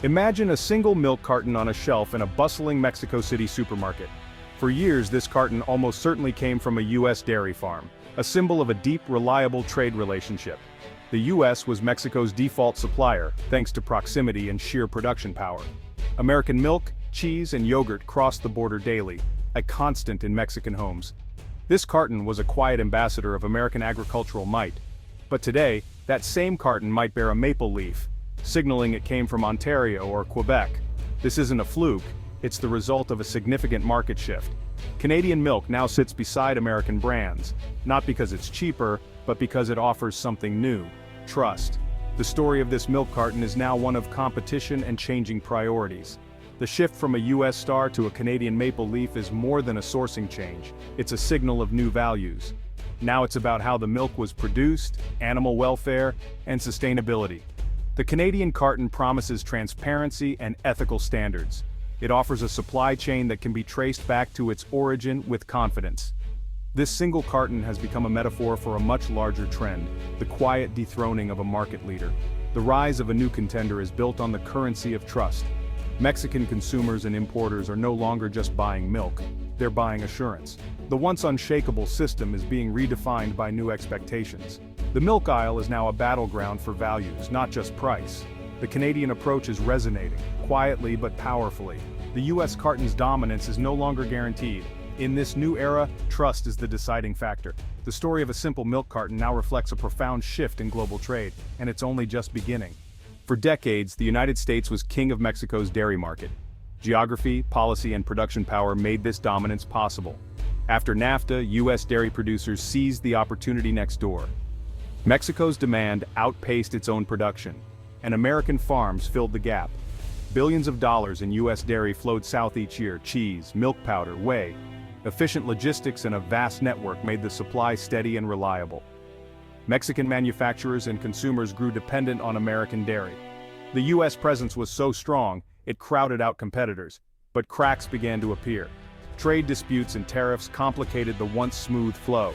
Imagine a single milk carton on a shelf in a bustling Mexico City supermarket. For years, this carton almost certainly came from a U.S. dairy farm, a symbol of a deep, reliable trade relationship. The U.S. was Mexico's default supplier, thanks to proximity and sheer production power. American milk, cheese, and yogurt crossed the border daily, a constant in Mexican homes. This carton was a quiet ambassador of American agricultural might. But today, that same carton might bear a maple leaf, signaling it came from Ontario or Quebec. This isn't a fluke, it's the result of a significant market shift. Canadian milk now sits beside American brands, not because it's cheaper, but because it offers something new: trust. The story of this milk carton is now one of competition and changing priorities. The shift from a U.S. star to a Canadian maple leaf is more than a sourcing change, it's a signal of new values. Now it's about how the milk was produced, animal welfare, and sustainability. The Canadian carton promises transparency and ethical standards. It offers a supply chain that can be traced back to its origin with confidence. This single carton has become a metaphor for a much larger trend: the quiet dethroning of a market leader. The rise of a new contender is built on the currency of trust. Mexican consumers and importers are no longer just buying milk, they're buying assurance. The once unshakable system is being redefined by new expectations. The milk aisle is now a battleground for values, not just price. The Canadian approach is resonating, quietly but powerfully. The U.S. carton's dominance is no longer guaranteed. In this new era, trust is the deciding factor. The story of a simple milk carton now reflects a profound shift in global trade, and it's only just beginning. For decades, the United States was king of Mexico's dairy market. Geography, policy, and production power made this dominance possible. After NAFTA, U.S. dairy producers seized the opportunity next door. Mexico's demand outpaced its own production, and American farms filled the gap. Billions of dollars in U.S. dairy flowed south each year: cheese, milk powder, whey. Efficient logistics and a vast network made the supply steady and reliable. Mexican manufacturers and consumers grew dependent on American dairy. The U.S. presence was so strong, it crowded out competitors, but cracks began to appear. Trade disputes and tariffs complicated the once smooth flow.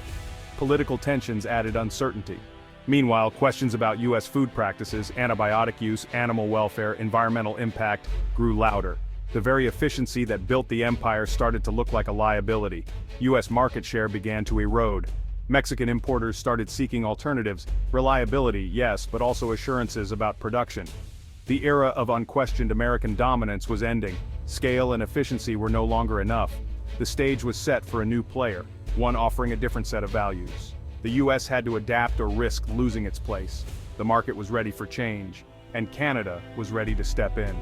Political tensions added uncertainty. Meanwhile, questions about U.S. food practices, antibiotic use, animal welfare, environmental impact grew louder. The very efficiency that built the empire started to look like a liability. U.S. market share began to erode. Mexican importers started seeking alternatives: reliability, yes, but also assurances about production. The era of unquestioned American dominance was ending. Scale and efficiency were no longer enough. The stage was set for a new player, one offering a different set of values. The U.S. had to adapt or risk losing its place. The market was ready for change, and Canada was ready to step in.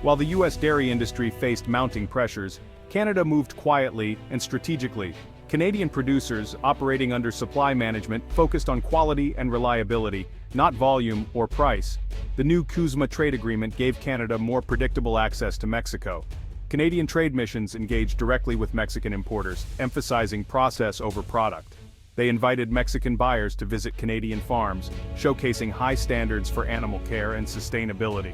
While the U.S. dairy industry faced mounting pressures, Canada moved quietly and strategically. Canadian producers, operating under supply management, focused on quality and reliability, not volume or price. The new CUSMA trade agreement gave Canada more predictable access to Mexico. Canadian trade missions engaged directly with Mexican importers, emphasizing process over product. They invited Mexican buyers to visit Canadian farms, showcasing high standards for animal care and sustainability.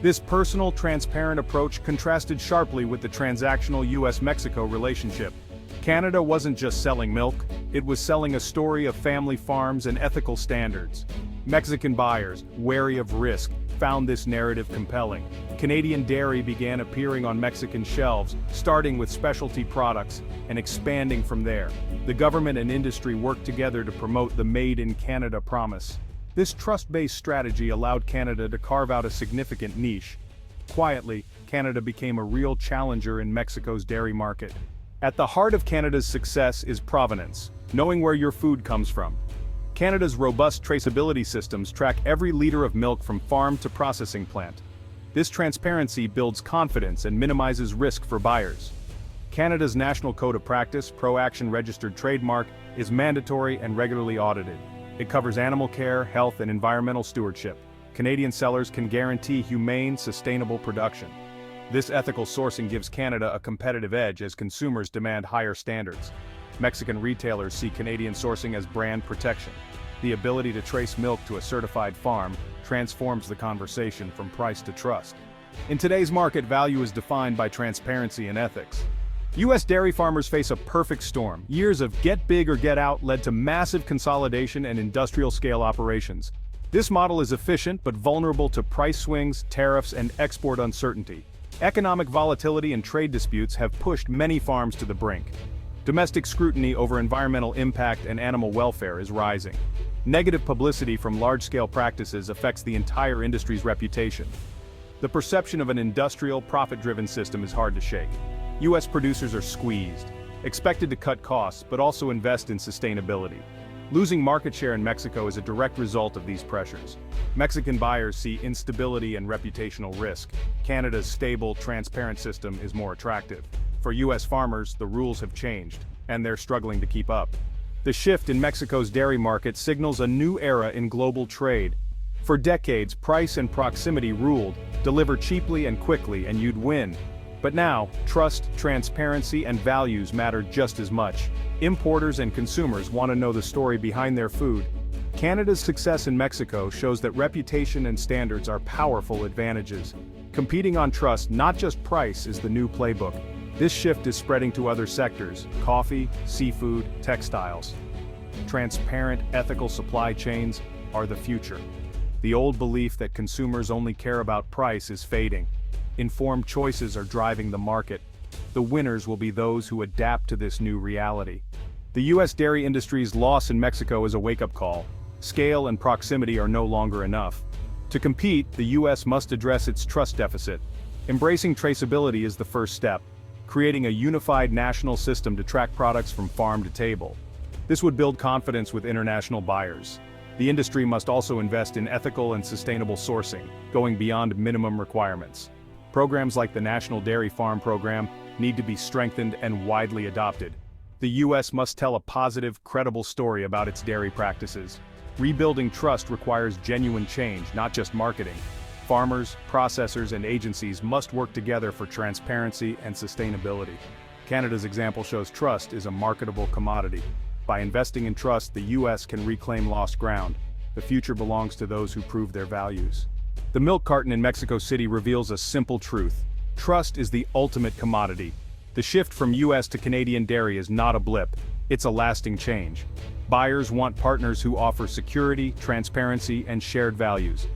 This personal, transparent approach contrasted sharply with the transactional U.S.-Mexico relationship. Canada wasn't just selling milk, it was selling a story of family farms and ethical standards. Mexican buyers, wary of risk, found this narrative compelling. Canadian dairy began appearing on Mexican shelves, starting with specialty products and expanding from there. The government and industry worked together to promote the Made in Canada promise. This trust-based strategy allowed Canada to carve out a significant niche. Quietly, Canada became a real challenger in Mexico's dairy market. At the heart of Canada's success is provenance, knowing where your food comes from. Canada's robust traceability systems track every liter of milk from farm to processing plant. This transparency builds confidence and minimizes risk for buyers. Canada's National Code of Practice, Pro-Action registered trademark, is mandatory and regularly audited. It covers animal care, health, and environmental stewardship. Canadian sellers can guarantee humane, sustainable production. This ethical sourcing gives Canada a competitive edge as consumers demand higher standards. Mexican retailers see Canadian sourcing as brand protection. The ability to trace milk to a certified farm transforms the conversation from price to trust. In today's market, value is defined by transparency and ethics. U.S. dairy farmers face a perfect storm. Years of get big or get out led to massive consolidation and industrial-scale operations. This model is efficient but vulnerable to price swings, tariffs, and export uncertainty. Economic volatility and trade disputes have pushed many farms to the brink. Domestic scrutiny over environmental impact and animal welfare is rising. Negative publicity from large-scale practices affects the entire industry's reputation. The perception of an industrial, profit-driven system is hard to shake. U.S. producers are squeezed, expected to cut costs but also invest in sustainability. Losing market share in Mexico is a direct result of these pressures. Mexican buyers see instability and reputational risk. Canada's stable, transparent system is more attractive. For U.S. farmers, the rules have changed, and they're struggling to keep up. The shift in Mexico's dairy market signals a new era in global trade. For decades, price and proximity ruled. Deliver cheaply and quickly and you'd win. But now, trust, transparency, and values matter just as much. Importers and consumers want to know the story behind their food. Canada's success in Mexico shows that reputation and standards are powerful advantages. Competing on trust, not just price, is the new playbook. This shift is spreading to other sectors: coffee, seafood, textiles. Transparent, ethical supply chains are the future. The old belief that consumers only care about price is fading. Informed choices are driving the market. The winners will be those who adapt to this new reality. The U.S. dairy industry's loss in Mexico is a wake-up call. Scale and proximity are no longer enough. To compete, the U.S. must address its trust deficit. Embracing traceability is the first step, creating a unified national system to track products from farm to table. This would build confidence with international buyers. The industry must also invest in ethical and sustainable sourcing, going beyond minimum requirements. Programs like the National Dairy Farm Program need to be strengthened and widely adopted. The U.S. must tell a positive, credible story about its dairy practices. Rebuilding trust requires genuine change, not just marketing. Farmers, processors, and agencies must work together for transparency and sustainability. Canada's example shows trust is a marketable commodity. By investing in trust, the U.S. can reclaim lost ground. The future belongs to those who prove their values. The milk carton in Mexico City reveals a simple truth. Trust is the ultimate commodity. The shift from U.S. to Canadian dairy is not a blip, it's a lasting change. Buyers want partners who offer security, transparency, and shared values.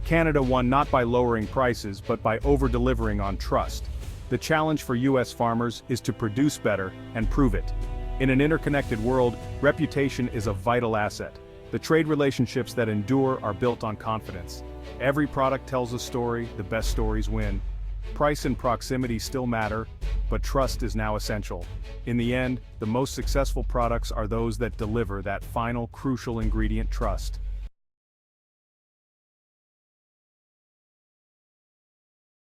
Canada won not by lowering prices, but by over-delivering on trust. The challenge for U.S. farmers is to produce better and prove it. In an interconnected world, reputation is a vital asset. The trade relationships that endure are built on confidence. Every product tells a story, the best stories win. Price and proximity still matter, but trust is now essential. In the end, the most successful products are those that deliver that final crucial ingredient: trust.